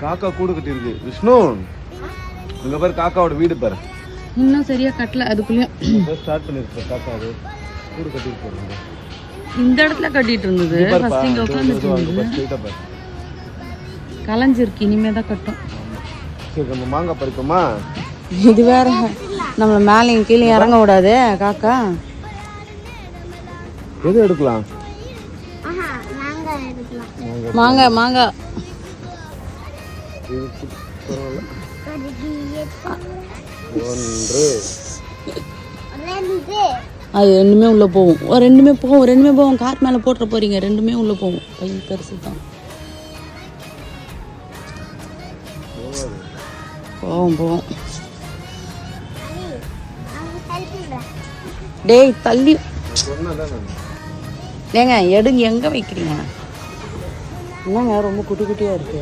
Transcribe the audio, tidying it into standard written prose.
காக்கா கூடு கட்டி இருக்கு விஷ்ணு. இங்க பாரு காக்காவோட வீடு பாரு. இன்னும் சரியா கட்டல, அதுக்குள்ளேயும் ஸ்டார்ட் பண்ணிருக்கு காக்கா. அது கூடு கட்டி இருக்கு. இந்த இடத்துல கட்டிட்டு இருந்தது. ஃபர்ஸ்ட் இங்க உட்கார்ந்துட்டு இருந்தது. கலைஞ்சிருக்கு, இனிமே தான் கட்டும். சரி நம்ம மாங்காய் பறிப்போமா? இது வேற நம்மள மேலேயும் கீழே இறங்க விடாது காக்கா. எது எடுக்கலாம்? மாங்காய் மாங்காய். அது ரெண்டுமே உள்ள போகும். ரெண்டுமே போகும். கார் மேல போட்டுற போறீங்க. ரெண்டுமே உள்ள போகும். பை பெருசு தான் போவோம். டேய் தள்ளி ஏங்க எடுங்க. எங்க வைக்கிறீங்க? என்னங்க ரொம்ப குட்டி குட்டியா இருக்கு.